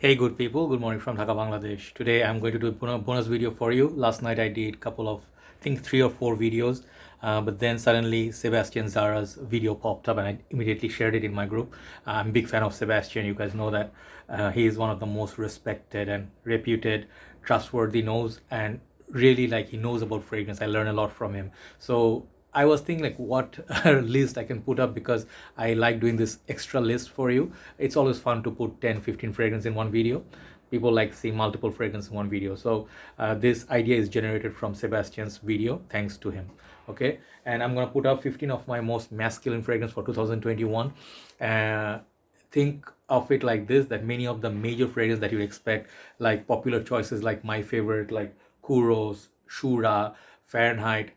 Hey good people, good morning from Dhaka, Bangladesh. Today I'm going to do a bonus video for you. Last night I did couple of, I think 3 or 4 videos, but then suddenly Sebastian Jara's video popped up and I immediately shared it in my group. I'm a big fan of Sebastian, you guys know that. He is one of the most respected and reputed, trustworthy nose, and really like he knows about fragrance. I learn a lot from him. So I was thinking like what list I can put up because I like doing this extra list for you. It's always fun to put 10, 15 fragrance in one video. People like seeing multiple fragrance in one video. So this idea is generated from Sebastian's video, thanks to him. Okay, and I'm gonna put up 15 of my most masculine fragrance for 2021. Think of it like this, that many of the major fragrances that you expect, like popular choices like my favorite, like Kuros, Shura, Fahrenheit,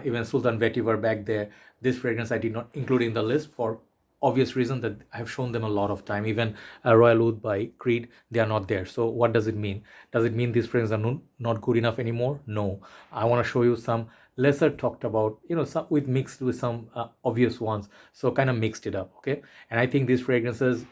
even Sultan Vetiver back there. This fragrance I did not include in the list for obvious reason that I've shown them a lot of time. Even Royal Oud by Creed, they are not there. So what does it mean? Does it mean these fragrances are not good enough anymore? No. I want to show you some lesser talked about, some with mixed with some obvious ones. So kind of mixed it up, okay? And I think these fragrances,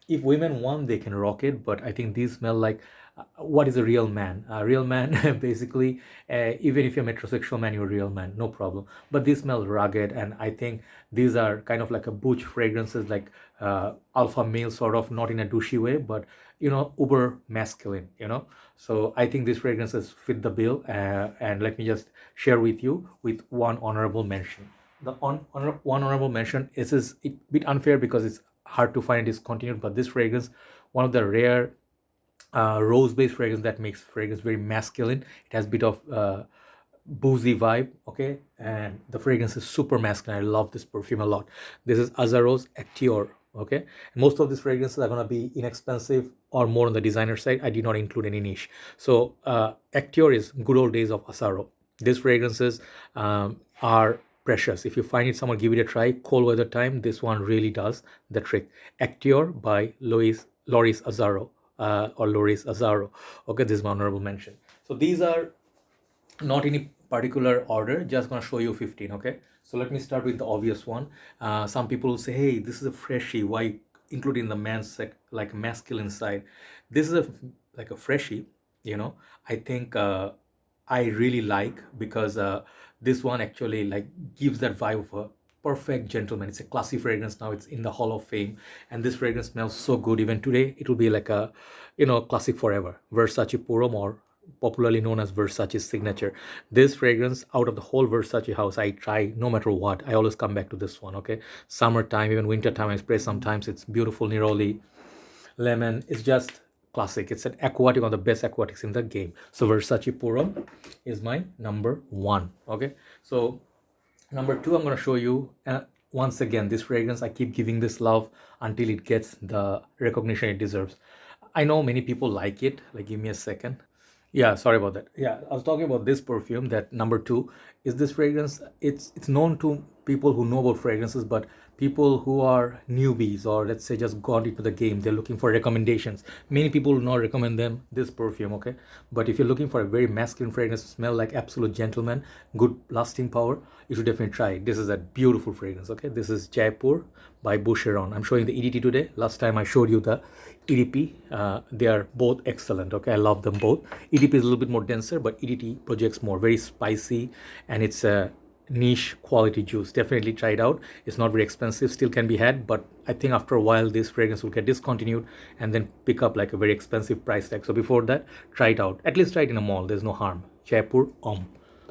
if women want, they can rock it, but I think these smell like what is a real man. A real man basically, even if you're a metrosexual man, you're a real man, no problem. But these smell rugged, and I think these are kind of like a butch fragrances, like alpha male sort of, not in a douchey way, but uber masculine, so I think these fragrances fit the bill, and let me just share with you with one honorable mention. The one honorable mention is a bit unfair because it's hard to find discontinued, but this fragrance, one of the rare rose-based fragrance that makes fragrance very masculine. It has a bit of boozy vibe, okay, and the fragrance is super masculine. I love this perfume a lot. This is Azzaro's Acteur, okay, and most of these fragrances are going to be inexpensive or more on the designer side. I did not include any niche. So Acteur is good old days of Azzaro. These fragrances are precious. If you find it somewhere, give it a try. Cold weather time, this one really does the trick. Acteur by Loris Azzaro, or Loris Azzaro. Okay, this is my honorable mention. So these are not in any particular order, just gonna show you 15. Okay, so let me start with the obvious one. Some people will say, hey, this is a freshie, why including the man's like masculine side? This is like a freshie, I think I really like, because this one actually like gives that vibe of a perfect gentleman. It's a classy fragrance. Now it's in the Hall of Fame, and this fragrance smells so good. Even today it will be like a classic forever. Versace Purom, or popularly known as Versace's signature. This fragrance, out of the whole Versace house, I try no matter what, I always come back to this one. Okay, summertime, even wintertime I spray sometimes. It's beautiful. Neroli lemon is just classic. It's an aquatic, one of the best aquatics in the game. So Versace Purom is my number one. Okay, so number two, I'm going to show you once again this fragrance. I keep giving this love until it gets the recognition it deserves. I know many people like it. Like, give me a second. Yeah, sorry about that. Yeah, I was talking about this perfume. That number two is this fragrance. It's known to people who know about fragrances, but people who are newbies, or let's say just got into the game, they're looking for recommendations. Many people will not recommend them this perfume, okay? But if you're looking for a very masculine fragrance, smell like absolute gentleman, good lasting power, you should definitely try it. This is a beautiful fragrance, okay? This is Jaipur by Boucheron. I'm showing the EDT today. Last time I showed you the EDP. They are both excellent, okay? I love them both. EDP is a little bit more denser, but EDT projects more, very spicy, and it's a niche quality juice. Definitely try it out. It's not very expensive, still can be had, but I think after a while this fragrance will get discontinued and then pick up like a very expensive price tag. So before that, try it out. At least try it in a mall, there's no harm. Jaipur Homme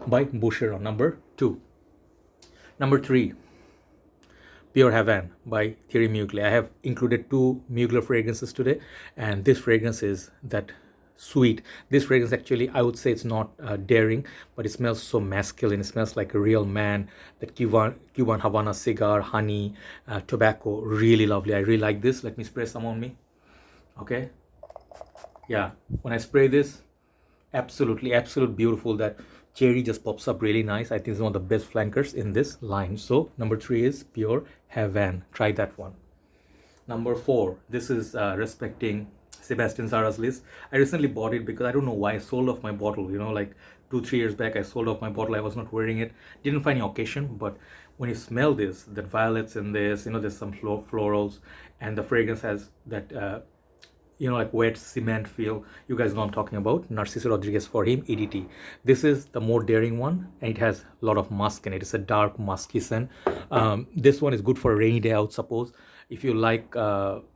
by Boucheron, number two. Number three, Purehavan by Thierry Mugler. I have included 2 Mugler fragrances today, and this fragrance is that sweet. This fragrance actually, I would say it's not daring, but it smells so masculine. It smells like a real man. That Cuban Havana cigar, honey, tobacco, really lovely. I really like this. Let me spray some on me. Okay. Yeah, when I spray this, absolute beautiful. That cherry just pops up really nice. I think it's one of the best flankers in this line. So number three is Purehavan. Try that one. Number four, this is respecting Sebastian Jara's list. I recently bought it because I don't know why I sold off my bottle. Like 2-3 years back, I sold off my bottle. I was not wearing it. Didn't find any occasion, but when you smell this, that violets in this, there's some florals, and the fragrance has that you know, like wet cement feel. You guys know I'm talking about. Narciso Rodriguez for Him EDT. This is the more daring one, and it has a lot of musk in it. It's a dark musky scent. This one is good for a rainy day out, suppose. If you like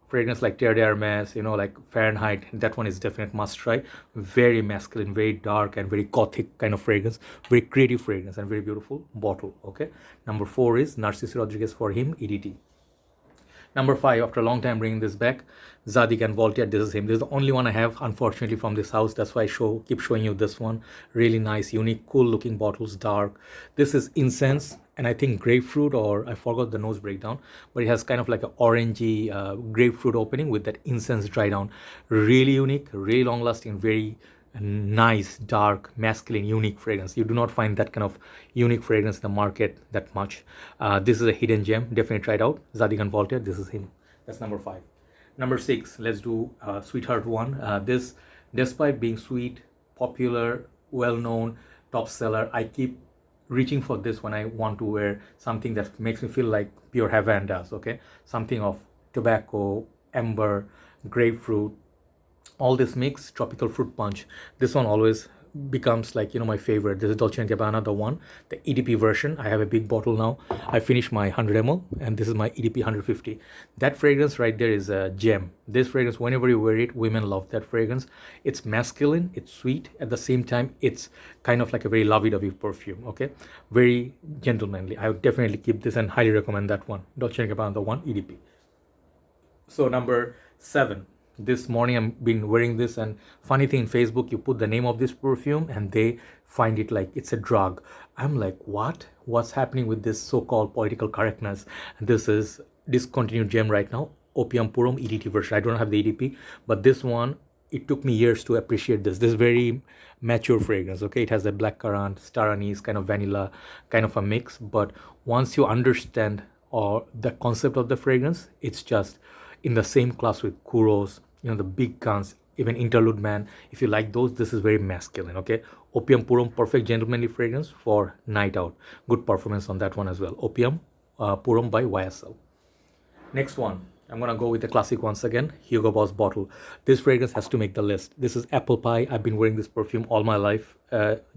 fragrance like Terre d'Hermes, you know, like Fahrenheit, that one is definite must try. Very masculine, very dark, and very gothic kind of fragrance. Very creative fragrance and very beautiful bottle. Okay. Number 4 is Narciso Rodriguez for Him EDT. Number 5, after a long time bringing this back, Zadig and Voltaire. This is him. This is the only one I have, unfortunately, from this house. That's why I keep showing you this one. Really nice, unique, cool looking bottles, dark. This is incense, and I think grapefruit, or I forgot the nose breakdown, but it has kind of like an orangey grapefruit opening with that incense dry down. Really unique, really long lasting, very nice, dark, masculine, unique fragrance. You do not find that kind of unique fragrance in the market that much. This is a hidden gem. Definitely try it out. Zadig and Voltaire. This is him. That's number 5. Number 6. Let's do Sweetheart one. This, despite being sweet, popular, well-known, top seller, I keep reaching for this when I want to wear something that makes me feel like Purehavan does. Okay, something of tobacco, amber, grapefruit, all this mix, tropical fruit punch. This one always becomes like, you know, my favorite. This is Dolce Gabbana, the one, the EDP version. I have a big bottle now. I finished my 100 ml, and this is my EDP 150. That fragrance right there is a gem. This fragrance, whenever you wear it, women love that fragrance. It's masculine, it's sweet, at the same time it's kind of like a very lovey-dovey perfume. Okay, very gentlemanly. I would definitely keep this and highly recommend that one, Dolce Gabbana, the one EDP. So number 7. This morning I've been wearing this, and funny thing, in Facebook you put the name of this perfume and they find it like it's a drug. I'm like, what's happening with this so-called political correctness? This is discontinued gem right now, Opium Parfum EDT version. I don't have the EDP, but this one, it took me years to appreciate this. This very mature fragrance. Okay, it has a blackcurrant, star anise, kind of vanilla, kind of a mix. But once you understand or the concept of the fragrance, it's just in the same class with Kuros, you know, the big guns, even Interlude Man. If you like those, this is very masculine. Okay, Opium Parfum, perfect gentlemanly fragrance for night out. Good performance on that one as well. Opium Parfum by YSL. Next one, I'm gonna go with the classic once again, Hugo Boss bottle. This fragrance has to make the list. This is apple pie. I've been wearing this perfume all my life,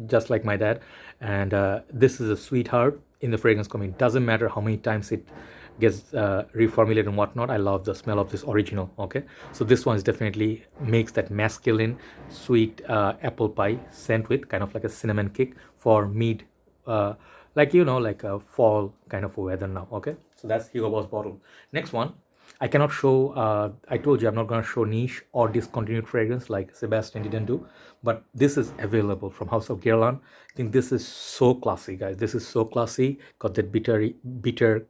just like my dad. And this is a sweetheart in the fragrance coming. Doesn't matter how many times it gets reformulated and whatnot. I love the smell of this original. Okay, so this one is definitely makes that masculine sweet apple pie scent with kind of like a cinnamon kick for mid like, you know, like a fall kind of a weather now. Okay, so that's Hugo Boss bottle. Next one, I cannot show, I told you I'm not going to show niche or discontinued fragrance like Sebastian didn't do, but this is available from House of Guerlain. I think this is so classy, guys. This is so classy. Got that bitter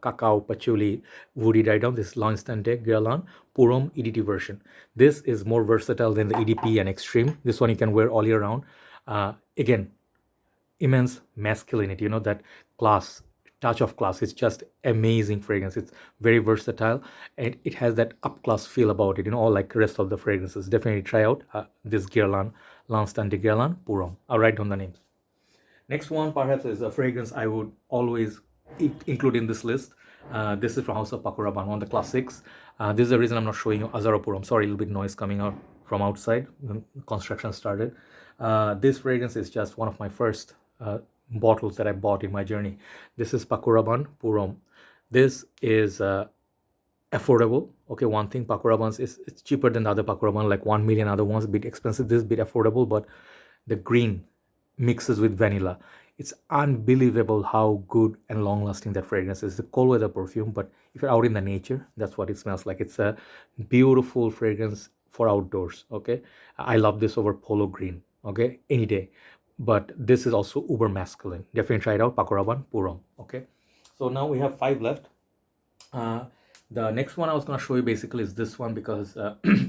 cacao, patchouli, woody dry down. This is L'Instante Guerlain Parfum EDT version. This is more versatile than the EDP and Extreme. This one you can wear all year round. Again, immense masculinity, you know, that class, touch of class. It's just amazing fragrance. It's very versatile, and it has that up class feel about it, you know, all like the rest of the fragrances. Definitely try out this Guerlain, L'Instante Guerlain Parfum. I'll write down the names. Next one perhaps is a fragrance I would always include in this list. This is from House of Pakoraban, one of the classics. This is the reason I'm not showing you Azzaro Parfum. Sorry, a little bit noise coming out from outside when construction started. This fragrance is just one of my first bottles that I bought in my journey. This is Pakoraban Parfum. This is affordable. Okay, one thing, Pakoraban is it's cheaper than the other Pakoraban, like 1 million other ones, a bit expensive. This is a bit affordable, but the green mixes with vanilla. It's unbelievable how good and long lasting that fragrance is. It's a cold weather perfume, but if you're out in the nature, that's what it smells like. It's a beautiful fragrance for outdoors. Okay, I love this over polo green. Okay, any day. But this is also uber masculine. Definitely try it out, Pakoraban Parfum. Okay, so now we have 5 left. The next one I was going to show you basically is this one, because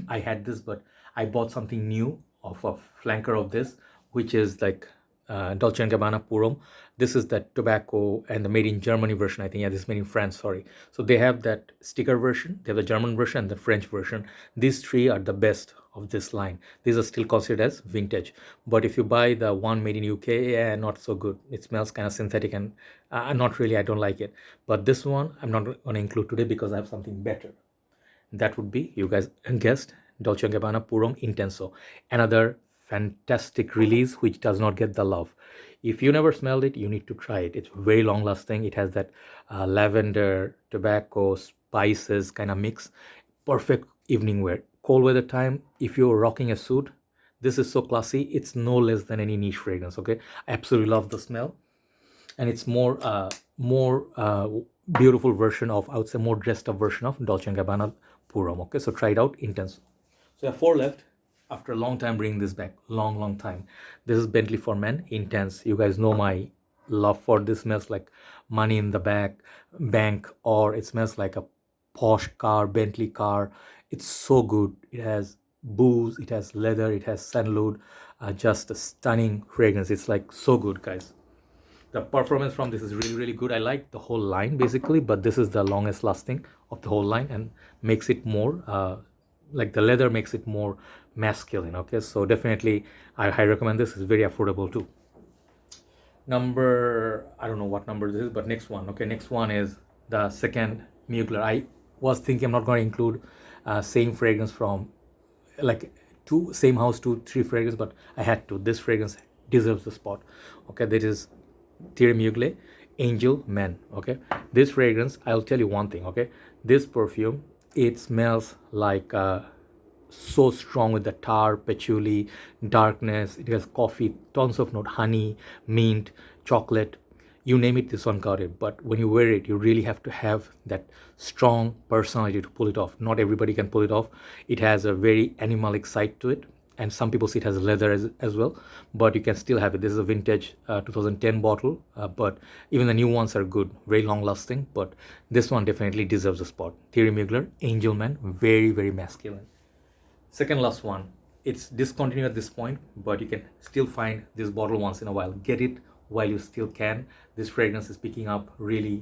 I had this, but I bought something new of a flanker of this, which is like Dolce & Gabbana Parfum. This is the tobacco and the made in Germany version, I think. Yeah, this is made in France, sorry. So they have that sticker version, they have the German version and the French version. These 3 are the best of this line. These are still considered as vintage. But if you buy the one made in UK, yeah, not so good. It smells kind of synthetic and not really, I don't like it. But this one I'm not going to include today because I have something better. That would be, you guys guessed, Dolce Gabbana Purom Intenso. Another fantastic release which does not get the love. If you never smelled it, you need to try it. It's very long lasting. It has that lavender, tobacco, spices kind of mix. Perfect evening wear. Cold weather time, if you're rocking a suit, this is so classy. It's no less than any niche fragrance. Okay, I absolutely love the smell, and it's more beautiful version of, I would say, more dressed up version of Dolce & Gabbana Purom. Okay, so try it out. Intense. So I have 4 left after a long time bringing this back. Long time. This is Bentley For Men Intense. You guys know my love for this. Smells like money in the bank, or it smells like a posh car, Bentley car. It's so good. It has booze, it has leather, it has sandalwood. Just a stunning fragrance. It's like so good, guys. The performance from this is really good. I like the whole line basically, but this is the longest lasting of the whole line and makes it more like the leather makes it more masculine. Okay, so definitely I highly recommend this. It's very affordable too. Number, I don't know what number this is, but next one. Okay, next one is the second Mugler. I was thinking I'm not going to include same fragrance from like same house 2-3 fragrance, but I had to. This fragrance deserves the spot. Okay, that is Thierry Mugler Angel Men. Okay, this fragrance, I'll tell you one thing. Okay, this perfume, it smells like so strong with the tar, patchouli, darkness. It has coffee, tons of note, honey, mint, chocolate, you name it, this one got it. But when you wear it, you really have to have that strong personality to pull it off. Not everybody can pull it off. It has a very animalic side to it, and some people see it has leather as well, but you can still have it. This is a vintage 2010 bottle, but even the new ones are good, very long lasting, but this one definitely deserves a spot. Thierry Mugler Angel Men, very masculine. Second last one, it's discontinued at this point, but you can still find this bottle once in a while. Get it while you still can. This fragrance is picking up really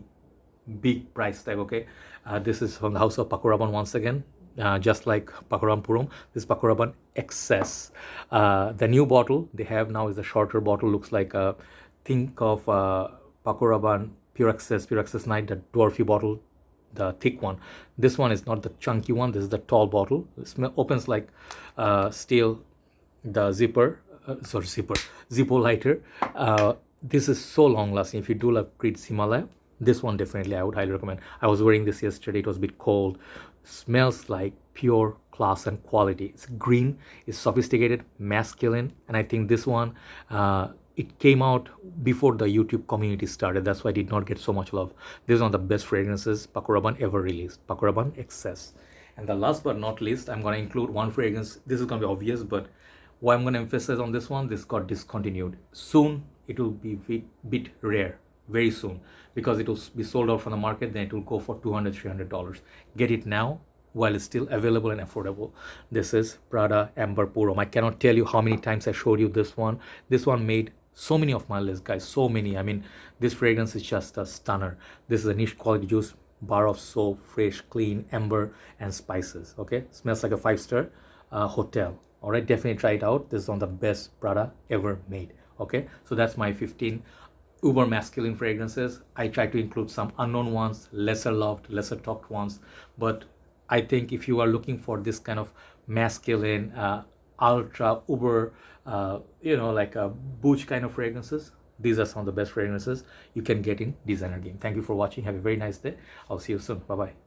big price tag. Okay, this is from the house of Pakoraban once again. Just like Pakoraban Purom, this Pakoraban XS. The new bottle they have now is the shorter bottle. Looks like a, think of Pakoraban Pure Access Night, the dwarfy bottle, the thick one. This one is not the chunky one. This is the tall bottle. It opens like steel. The Zippo lighter. This is so long lasting. If you do love Creed's Himalaya, this one definitely I would highly recommend. I was wearing this yesterday. It was a bit cold. Smells like pure class and quality. It's green, it's sophisticated, masculine, and I think this one it came out before the YouTube community started. That's why I did not get so much love. This is one of the best fragrances Pakoraban ever released, Pakoraban XS. And the last but not least, I'm going to include one fragrance. This is going to be obvious, but why I'm going to emphasize on this one, this got discontinued. Soon it will be bit rare, very soon, because it will be sold out from the market. Then it will go for $200-300. Get it now while it's still available and affordable. This is Prada Amber Purom. I cannot tell you how many times I showed you this one. This one made so many of my lists, guys, so many. I mean, this fragrance is just a stunner. This is a niche quality juice, bar of soap, fresh, clean, amber, and spices. Okay, smells like a 5-star hotel. All right, definitely try it out. This is one of the best Prada ever made. Okay, so that's my 15 uber masculine fragrances. I try to include some unknown ones, lesser loved, lesser talked ones, but I think if you are looking for this kind of masculine, ultra uber, like a butch kind of fragrances, these are some of the best fragrances you can get in designer game. Thank you for watching. Have a very nice day. I'll see you soon. Bye bye.